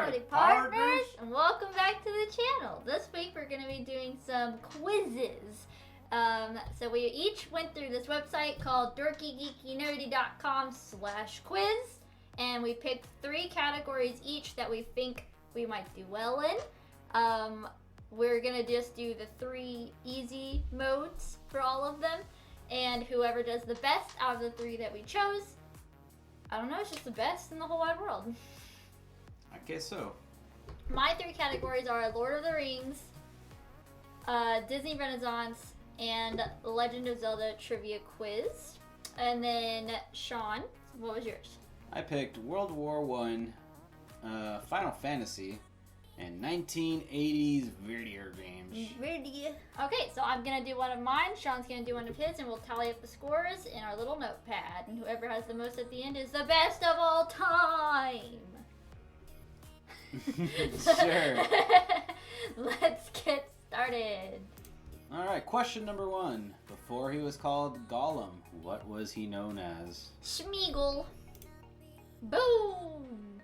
Howdy partners, and welcome back to the channel. This week we're going to be doing some quizzes. So we each went through this website called dorkygeekynerdy.com/quiz, and we picked 3 categories each that we think we might do well in. We're going to just do the 3 easy modes for all of them, and whoever does the best out of the 3 that we chose, I don't know, it's just the best in the whole wide world. I guess so. My 3 categories are Lord of the Rings, Disney Renaissance, and Legend of Zelda Trivia Quiz. And then, Sean, what was yours? I picked World War I, Final Fantasy, and 1980s video games. Okay, so I'm going to do one of mine, Sean's going to do one of his, and we'll tally up the scores in our little notepad. And whoever has the most at the end is the best of all time. Sure. Let's get started. Alright, question number 1. Before he was called Gollum, what was he known as? Smeagol. Boom!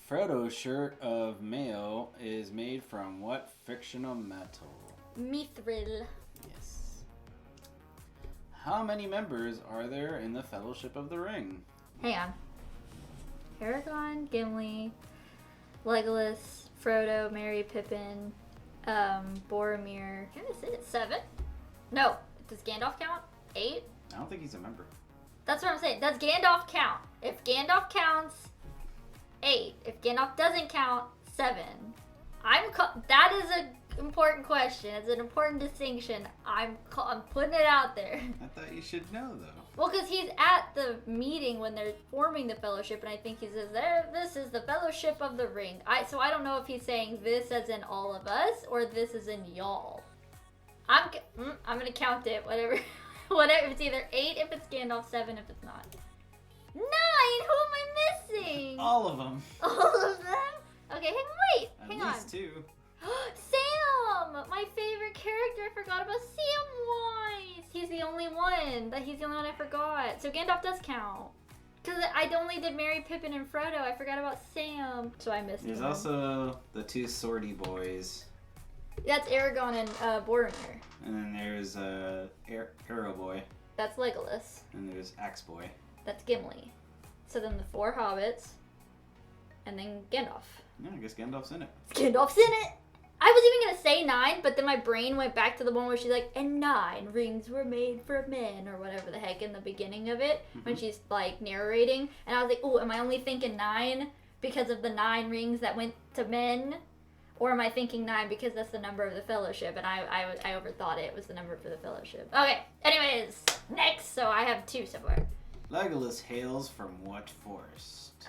Frodo's shirt of mail is made from what fictional metal? Mithril. Yes. How many members are there in the Fellowship of the Ring? Hang on. Aragorn, Gimli, Legolas, Frodo, Merry, Pippin, Boromir. Can I say it? 7? No. Does Gandalf count? 8? I don't think he's a member. That's what I'm saying. Does Gandalf count? If Gandalf counts, 8. If Gandalf doesn't count, 7. That is an important question. It's an important distinction. I'm putting it out there. I thought you should know, though. Well, because he's at the meeting when they're forming the Fellowship, and I think he says, this is the Fellowship of the Ring. So I don't know if he's saying this as in all of us, or this as in y'all. I'm going to count it, whatever. Whatever. It's either 8 if it's Gandalf, 7 if it's not. 9! Who am I missing? All of them. All of them? Okay, wait. Hang on. At least 2. Sam! My favorite character. I forgot about Samwise. He's the only one. He's the only one I forgot. So Gandalf does count. Because I only did Merry, Pippin, and Frodo. I forgot about Sam. So I missed him. There's also the 2 swordy boys. That's Aragorn and Boromir. And then there's Arrow Boy. That's Legolas. And there's Axe Boy. That's Gimli. So then the 4 hobbits. And then Gandalf. Yeah, I guess Gandalf's in it. Gandalf's in it! I was even going to say 9, but then my brain went back to the one where she's like, and 9 rings were made for men, or whatever the heck in the beginning of it, when she's like narrating. And I was like, oh, am I only thinking 9 because of the 9 rings that went to men? Or am I thinking 9 because that's the number of the Fellowship? And I overthought it was the number for the Fellowship. Okay, anyways, next. So I have 2 so far. Legolas hails from what forest?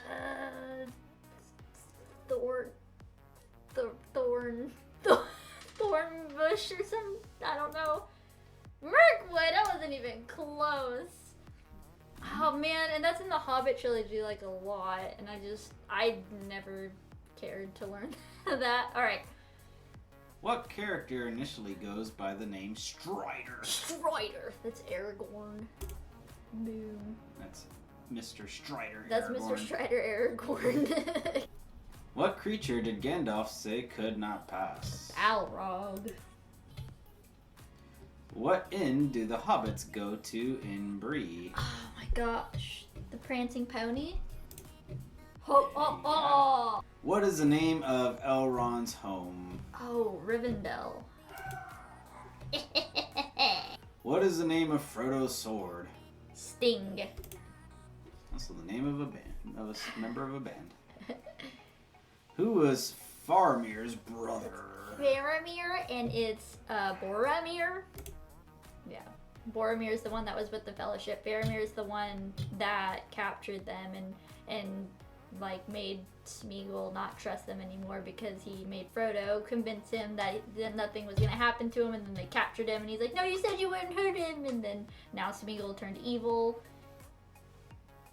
Thorn bush or some, I don't know. Mirkwood, I wasn't even close. Oh man, and that's in the Hobbit trilogy like a lot, and I never cared to learn that. Alright. What character initially goes by the name Strider? Strider. That's Aragorn. Boom. That's Mr. Strider. That's Aragorn. Mr. Strider Aragorn. What creature did Gandalf say could not pass? Balrog. What inn do the hobbits go to in Bree? Oh my gosh. The Prancing Pony? Oh. What is the name of Elrond's home? Oh, Rivendell. What is the name of Frodo's sword? Sting. Also the name of a band, of a member of a band. Who was Faramir's brother? Faramir, and it's Boromir. Yeah. Boromir is the one that was with the Fellowship. Faramir is the one that captured them and like made Smeagol not trust them anymore because he made Frodo convince him that nothing was gonna happen to him, and then they captured him and he's like, no, you said you wouldn't hurt him, and then now Smeagol turned evil.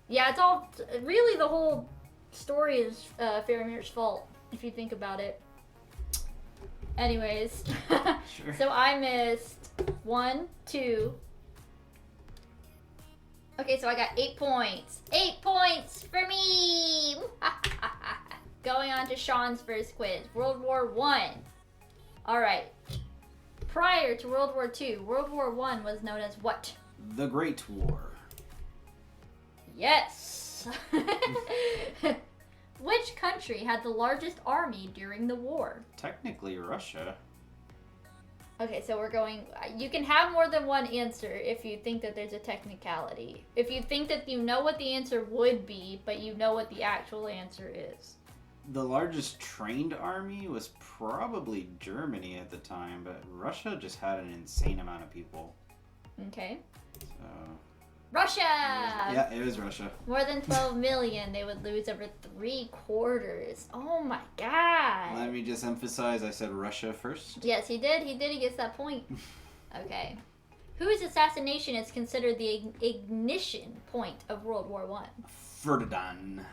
Yeah, it's all really the whole story is Faramir's fault if you think about it. Anyways, Sure. So I missed 1, 2. Okay, so I got 8 points. 8 points for me! going on to Sean's first quiz. World War One. All right. Prior to World War II, World War One was known as what? The Great War. Yes. Which country had the largest army during the war? Technically Russia. Okay, so we're going... You can have more than one answer if you think that there's a technicality. If you think that you know what the answer would be, but you know what the actual answer is. The largest trained army was probably Germany at the time, but Russia just had an insane amount of people. Okay. So... Russia! Yeah, it was Russia. More than 12 million. They would lose over 3/4. Oh my god. Let me just emphasize, I said Russia first. Yes, he did. He gets that point. Okay. Whose assassination is considered the ignition point of World War One? Ferdinand.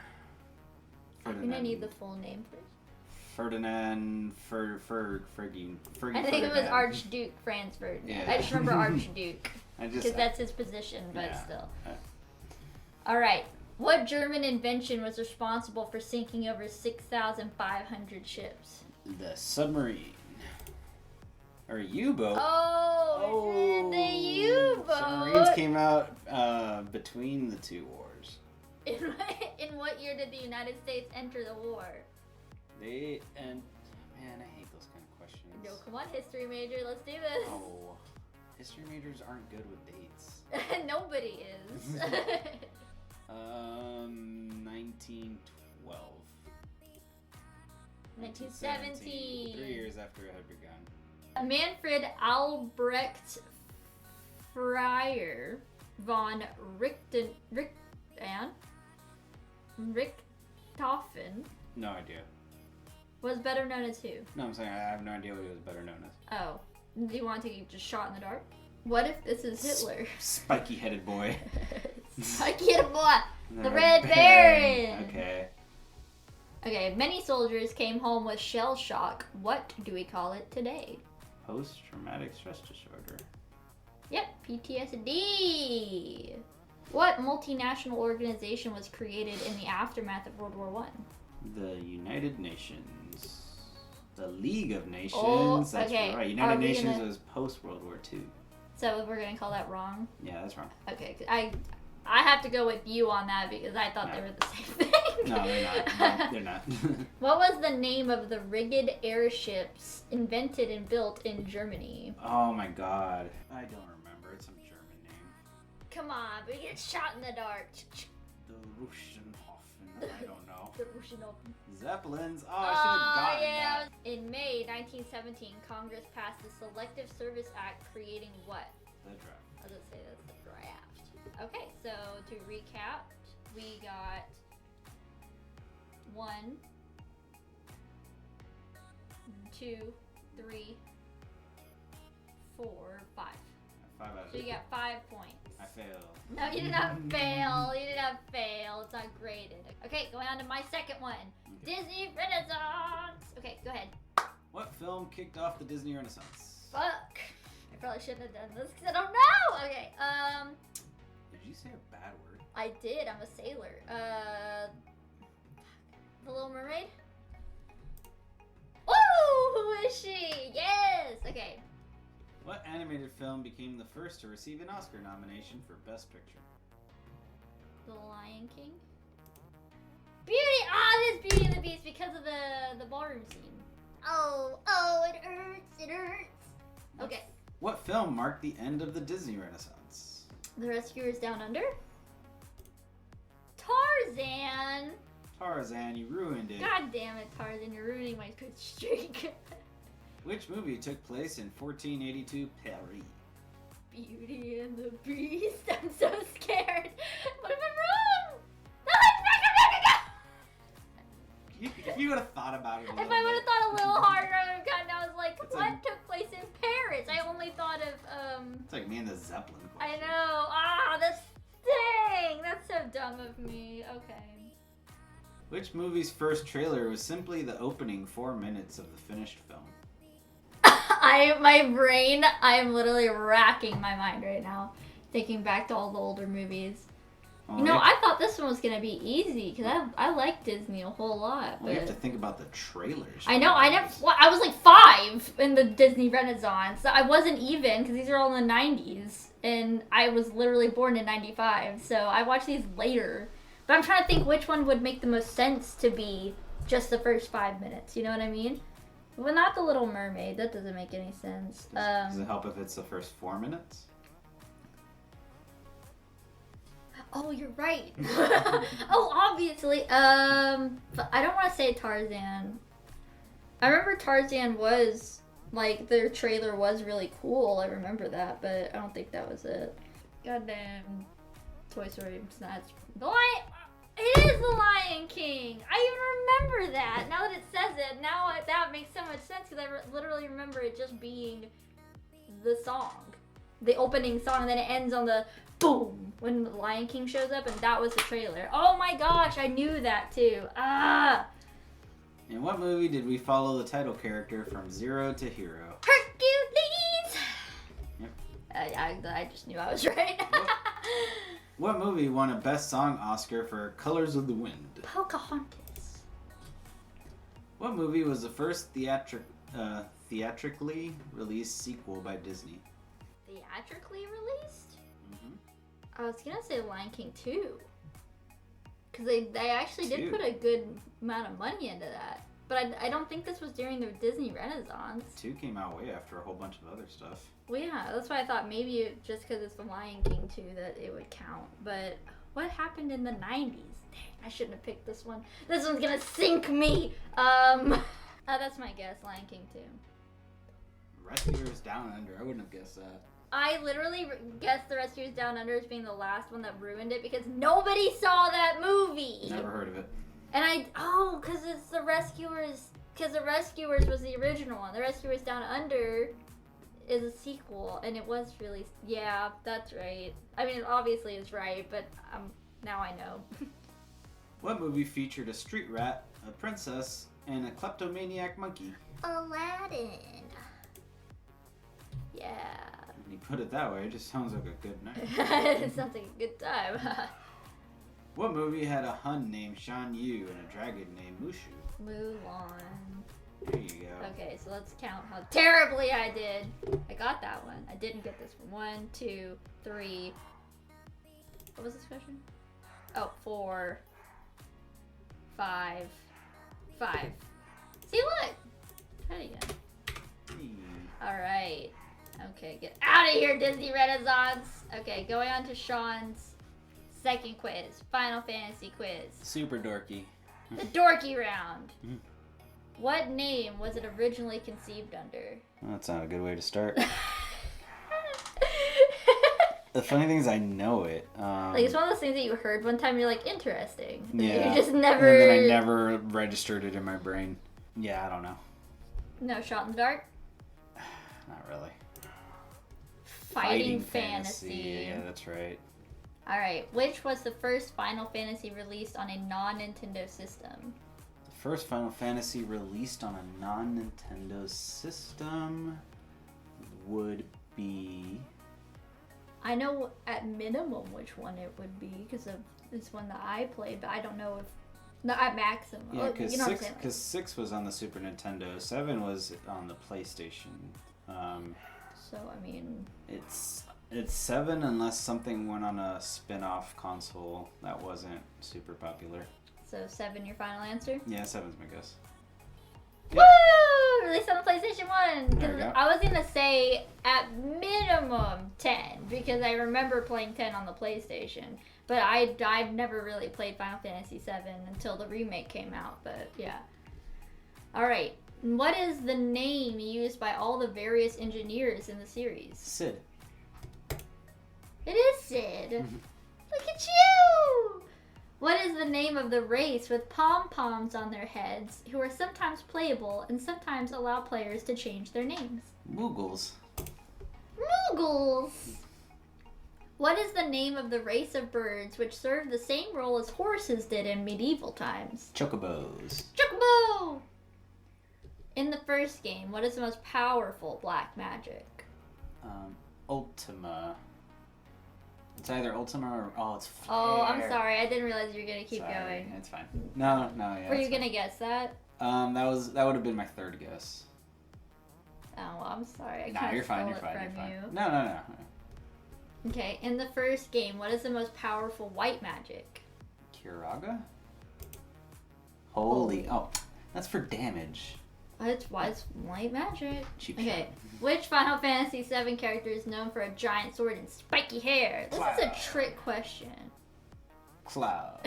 I'm gonna need the full name, please. Ferdinand Fergie. I think it was Archduke Franz Ferdinand. Yeah. I just remember Archduke. Because that's his position, but yeah. still. Alright. What German invention was responsible for sinking over 6,500 ships? The submarine. Or U-boat. Oh, the U-boat! Submarines came out between the two wars. In what year did the United States enter the war? Man, I hate those kind of questions. No, come on, history major, let's do this. Oh, history majors aren't good with dates. Nobody is. 1912. 1917. 3 years after it had begun. Manfred Albrecht Fryer von Richthofen No idea. was better known as who? No, I'm saying I have no idea what he was better known as. Oh. Do you want to take just shot in the dark? What if this is Hitler? Spiky-headed boy. Spiky-headed boy! The Red Baron! Okay. Okay, many soldiers came home with shell shock. What do we call it today? Post-traumatic stress disorder. Yep, PTSD! What multinational organization was created in the aftermath of World War One? The United Nations. The League of Nations. Oh, That's okay. right. United Nations was post-World War II. So we're gonna call that wrong? Yeah, that's wrong. Okay, 'cause I have to go with you on that because I thought they were the same thing. No, they're not. No, they're not. What was the name of the rigged airships invented and built in Germany? Oh my god. I don't remember. It's some German name. Come on, we get shot in the dark. The Ruschenhofen. I don't know. The Ruschenhofen. Zeppelins. Oh, I should have gotten that. In May 1917, Congress passed the Selective Service Act creating what? The draft. I was gonna say that's the draft. Okay, so to recap, we got 1, 2, 3, 4, 5. 5 out of So you got 5 points. I failed. No, you did not fail. You did not fail. It's not graded. Okay, going on to my second one. Okay. Disney Renaissance. Okay, go ahead. What film kicked off the Disney Renaissance? Fuck. I probably shouldn't have done this because I don't know. Okay. Did you say a bad word? I did. I'm a sailor. The Little Mermaid. Ooh, who is she? Yes. Okay. What animated film became the first to receive an Oscar nomination for Best Picture? The Lion King. Beauty. Ah, this Beauty and the Beast because of the ballroom scene. Oh, it hurts. It hurts. Okay. What film marked the end of the Disney Renaissance? The Rescuers Down Under. Tarzan. Tarzan, you ruined it. God damn it, Tarzan, you're ruining my good streak. Which movie took place in 1482 Paris? Beauty and the Beast. I'm so scared. What if I'm wrong? If you would have thought about it a If little I would have bit. thought a little harder, I would have gotten. I was like, It's what like- took place in Paris? I only thought of It's like me and the Zeppelin I question. know. Ah, that's dang. That's so dumb of me. Okay. Which movie's first trailer was simply the opening 4 minutes of the finished film? I'm literally racking my mind right now, thinking back to all the older movies. Well, You know, I thought this one was gonna be easy because I like Disney a whole lot. Well, you But have to think about the trailers. I know, I was like 5 in the Disney Renaissance. So I wasn't even because these are all in the 90s, and I was literally born in 95. So I watched these later. But I'm trying to think which one would make the most sense to be just the first 5 minutes. You know what I mean? Well, not the Little Mermaid. That doesn't make any sense. Does it help if it's the first 4 minutes? Oh, you're right. Oh, obviously. But I don't want to say Tarzan. I remember Tarzan was, like, their trailer was really cool. I remember that, but I don't think that was it. Goddamn Toy Story Snatch. The Lion... It is The Lion King! I even remember that! Now that it says it, now that makes so much sense because I literally remember it just being the song. The opening song, and then it ends on the boom when the Lion King shows up, and that was the trailer. Oh my gosh, I knew that too. Ah! In what movie did we follow the title character from zero to hero? Hercules! Yep. I just knew I was right. What movie won a Best Song Oscar for Colors of the Wind? Pocahontas. What movie was the first theatrically released sequel by Disney? Theatrically released? Mm-hmm. I was gonna say Lion King 2. Because they actually did 2. put a good amount of money into that. But I don't think this was during the Disney Renaissance. 2 came out way after a whole bunch of other stuff. Well, yeah, that's why I thought maybe just because it's the Lion King 2 that it would count. But what happened in the 90s? Dang, I shouldn't have picked this one. This one's gonna sink me. That's my guess, Lion King 2. Rescuers Down Under. I wouldn't have guessed that. I literally guessed The Rescuers Down Under as being the last one that ruined it because nobody saw that movie. Never heard of it. And because it's The Rescuers, because The Rescuers was the original one. The Rescuers Down Under is a sequel, and it was released. Yeah, that's right. I mean, obviously it's right, but now I know. What movie featured a street rat, a princess, and a kleptomaniac monkey? Aladdin. Yeah. When you put it that way, it just sounds like a good night. It sounds like a good time. What movie had a Hun named Shan Yu and a dragon named Mushu? Mulan. There you go. Okay, so let's count how terribly I did. I got that one. I didn't get this one. 1, 2, 3. What was this question? Oh, 4, 5. 5. See, look! Try it again. Hey. Alright. Okay, get out of here, Disney Renaissance! Okay, going on to Sean's second quiz. Final Fantasy quiz. Super dorky. The dorky round. What name was it originally conceived under? Well, that's not a good way to start. The funny thing is I know it. Like, it's one of those things that you heard one time, you're like, interesting. Yeah. You just never... And then I never registered it in my brain. Yeah, I don't know. No shot in the dark? Not really. Fighting Fantasy. Yeah, that's right. Alright, which was the first Final Fantasy released on a non-Nintendo system? The first Final Fantasy released on a non-Nintendo system would be... I know at minimum which one it would be because of this one that I played, but I don't know if... No, at maximum. Yeah, because you know what I'm saying? 6 was on the Super Nintendo, 7 was on the PlayStation. So, I mean... It's 7 unless something went on a spin-off console that wasn't super popular. So 7 your final answer? Yeah, 7's my guess. Woo! Released on the PlayStation 1. There we go. I was gonna say at minimum 10 because I remember playing 10 on the PlayStation, but I'd never really played Final Fantasy 7 until the remake came out. But yeah. All right. What is the name used by all the various engineers in the series? Sid. It is Sid. Look at you! What is the name of the race with pom-poms on their heads who are sometimes playable and sometimes allow players to change their names? Moogles. Moogles! What is the name of the race of birds which served the same role as horses did in medieval times? Chocobos. Chocobo! In the first game, what is the most powerful black magic? Ultima. It's either Ultima or it's Flare. Oh, I'm sorry. I didn't realize you were gonna keep going. It's fine. No, yeah. Were you gonna guess that? That would have been my third guess. Oh, well, I'm sorry. I Nah, can't you're fine. steal You're it fine. from You're fine. you. No. Okay, in the first game, what is the most powerful white magic? Kiraga? Holy. Oh, that's for damage. It's white magic. Cheap Okay, shot. which Final Fantasy VII character is known for a giant sword and spiky hair? This is a trick question. Cloud.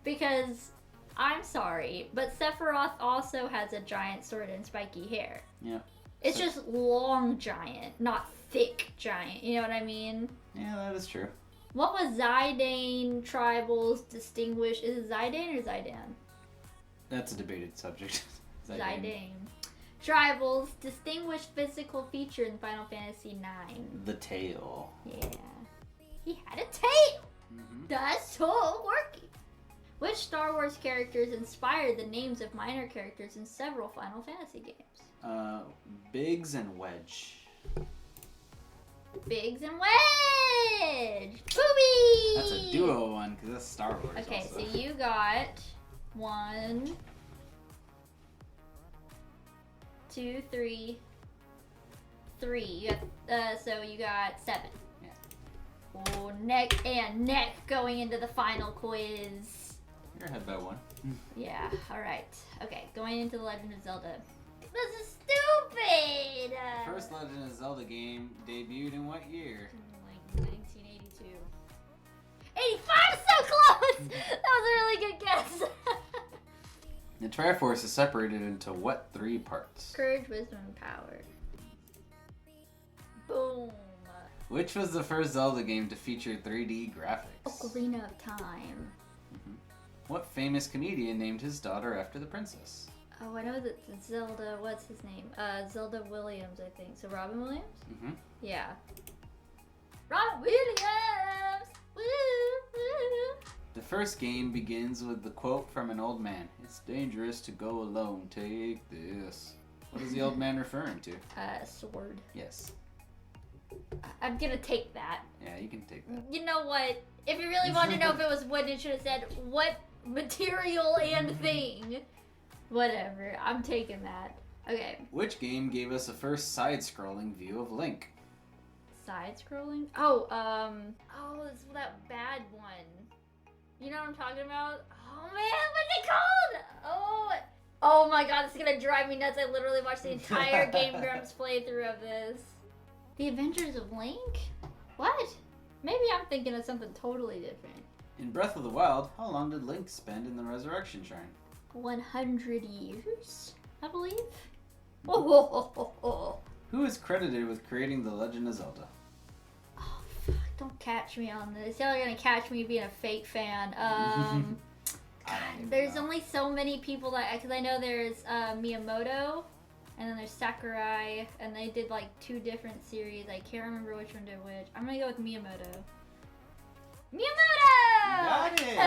Because, I'm sorry, but Sephiroth also has a giant sword and spiky hair. Yeah. It's just long giant, not thick giant. You know what I mean? Yeah, that is true. What was Zidane Tribals distinguished? Is it Zidane or Zidan? That's a debated subject. Zidane. Tribals distinguished physical feature in Final Fantasy IX. The tail. Yeah. He had a tail! Mm-hmm. That's so quirky. Which Star Wars characters inspired the names of minor characters in several Final Fantasy games? Biggs and Wedge. Biggs and Wedge! Booby! That's a duo one, because that's Star Wars. Okay, also. so you got 1, 2, 3. You got, so you got 7. Yeah. Oh, neck and neck going into the final quiz. You're ahead by 1. Yeah, alright. Okay, going into The Legend of Zelda. This is stupid! First Legend of Zelda game debuted in what year? Like 1982. 85 is so close! That was a really good guess. The Triforce is separated into what 3 parts? Courage, wisdom, and power. Boom. Which was the first Zelda game to feature 3D graphics? Ocarina of Time. What famous comedian named his daughter after the princess? Oh, I know that Zelda, what's his name? Zelda Williams, I think. So Robin Williams? Mm-hmm. Yeah. Robin Williams! Woo! Woo! The first game begins with the quote from an old man. It's dangerous to go alone. Take this. What is the old man referring to? Sword. Yes. I'm gonna take that. Yeah, you can take that. You know what? If you really want to know if it was wood, it should have said what material and thing. Whatever. I'm taking that. Okay. Which game gave us the first side-scrolling view of Link? Side-scrolling? Oh, it's that bad one. You know what I'm talking about? Oh man, what's it called? Oh my god, this is gonna drive me nuts. I literally watched the entire Game Grumps playthrough of this. The Adventures of Link? What? Maybe I'm thinking of something totally different. In Breath of the Wild, how long did Link spend in the Resurrection Shrine? 100 years, I believe. Oh. Who is credited with creating The Legend of Zelda? Oh, fuck, don't catch me on this. Y'all are gonna catch me being a fake fan. There's only so many people that, because I know there's Miyamoto, and then there's Sakurai, and they did like 2 different series. I can't remember which one did which. I'm gonna go with Miyamoto. Miyamoto! Got it!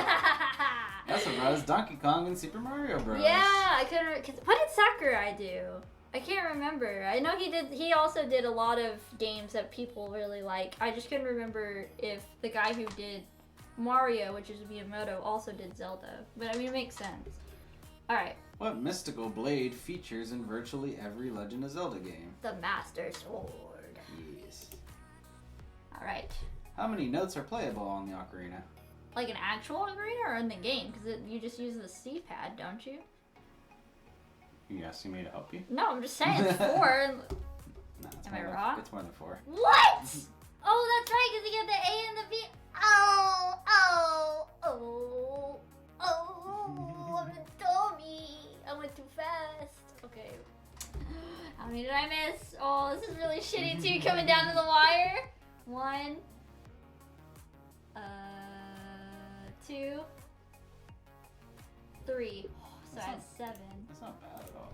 That's what was Donkey Kong and Super Mario Bros. Yeah, I couldn't. Cause what did Sakurai do? I can't remember. I know he did. He also did a lot of games that people really like. I just couldn't remember if the guy who did Mario, which is Miyamoto, also did Zelda. But I mean, it makes sense. All right. What mystical blade features in virtually every Legend of Zelda game? The Master Sword. Yes. All right. How many notes are playable on the ocarina? Like an actual ocarina or in the game? Because you just use the C-pad, don't you? You asking me to help you? No, I'm just saying it's 4. No, it's Am more I than- wrong? It's more than 4. What? Oh, that's right, because you get the A and the B. Oh, I'm a dummy. I went too fast. Okay. How many did I miss? Oh, this is really shitty too, coming down to the wire. 1, 2, 3. Oh, so I have 7. That's not bad at all.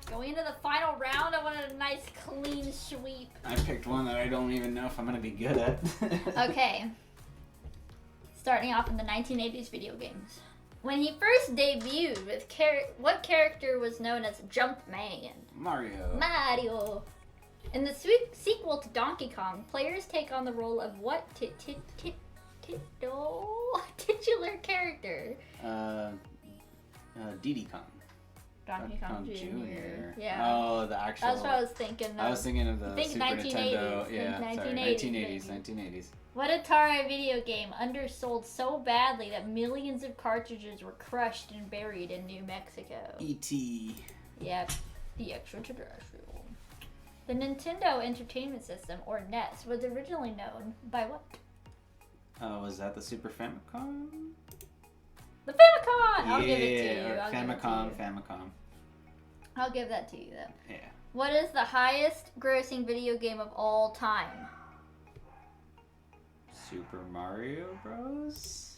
Going into the final round, I wanted a nice clean sweep. I picked one that I don't even know if I'm going to be good at. Okay. Starting off in the 1980s video games. When he first debuted, with what character was known as Jumpman? Mario. Mario. In the sequel to Donkey Kong, players take on the role of what titular character? Diddy Kong. Donkey Kong Jr. Yeah. Oh, the actual. That's what I was thinking of. I was thinking of the think Super 1980s. Nintendo. Yeah, Think sorry, 1980s. 1980s. What Atari video game undersold so badly that millions of cartridges were crushed and buried in New Mexico? E.T. Yep, the extraterrestrial. The Nintendo Entertainment System, or NES, was originally known by what? Was that the Super Famicom? The Famicom! I'll give it to you. Famicom. I'll give that to you, though. Yeah. What is the highest grossing video game of all time? Super Mario Bros?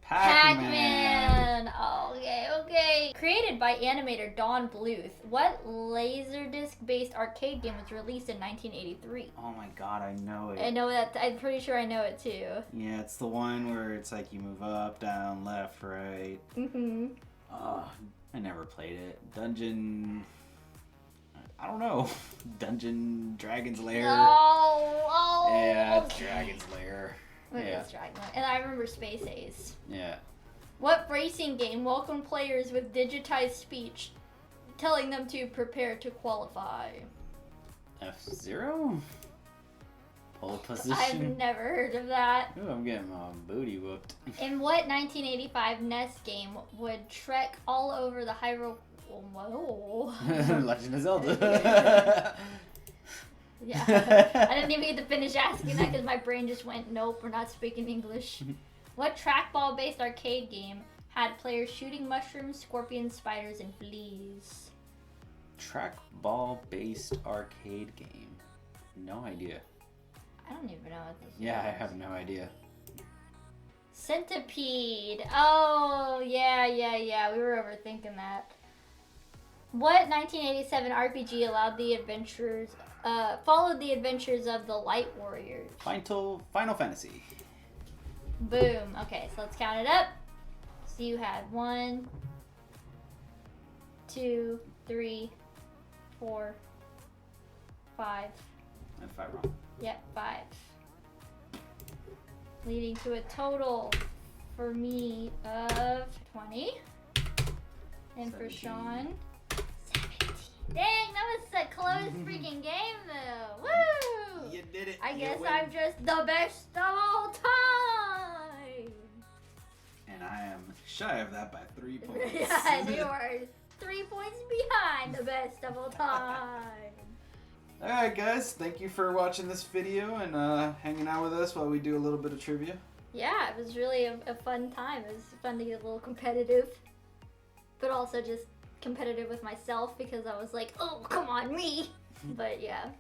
Pac-Man! Oh, okay. Created by animator Don Bluth, what Laserdisc-based arcade game was released in 1983? Oh my god, I know it. I know that. I'm pretty sure I know it too. Yeah, it's the one where it's like you move up, down, left, right. Mm-hmm. I never played it. Dungeon... I don't know. Dungeon Dragon's Lair. Oh, yeah, it's okay. Dragon's Lair. What is Dragon? And I remember Space Ace. Yeah. What racing game welcomed players with digitized speech, telling them to prepare to qualify? F-Zero? Pole position? I've never heard of that. Ooh, I'm getting my booty whooped. In what 1985 NES game would trek all over the Hyrule... Whoa. Legend of Zelda. Yeah, I didn't even get to finish asking that because my brain just went, nope, we're not speaking English. What trackball-based arcade game had players shooting mushrooms, scorpions, spiders, and fleas? Trackball-based arcade game. No idea. I don't even know what this is. Yeah, I have no idea. Centipede. Oh, yeah. We were overthinking that. What 1987 RPG followed the adventures of the Light Warriors? Final Fantasy. Boom. Okay, so let's count it up. So you had 1, 2, 3, 4, 5. And 5 wrong. Yep, 5. Leading to a total for me of 20. And 17. for Sean, 17. Dang, that was a close freaking game though. Woo! You did it. I You guess win. I'm just the best of all time. And I am shy of that by 3 points. Yeah, you are 3 points behind the best of all time. Alright guys, thank you for watching this video and hanging out with us while we do a little bit of trivia. Yeah, it was really a fun time. It was fun to get a little competitive, but also just competitive with myself because I was like, oh, come on, me. But yeah.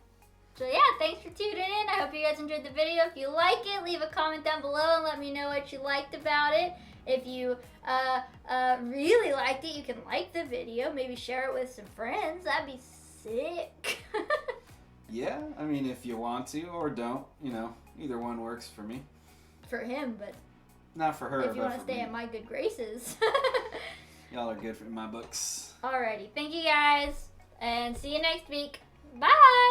So yeah, thanks for tuning in. I hope you guys enjoyed the video. If you like it, leave a comment down below and let me know what you liked about it. If you really liked it, you can like the video, maybe share it with some friends. That'd be sick. Yeah, I mean if you want to or don't, you know, either one works for me. For him, but Not for her, if you but want to for stay me. in my good graces. Y'all are good in my books. Alrighty, thank you guys, and see you next week. Bye!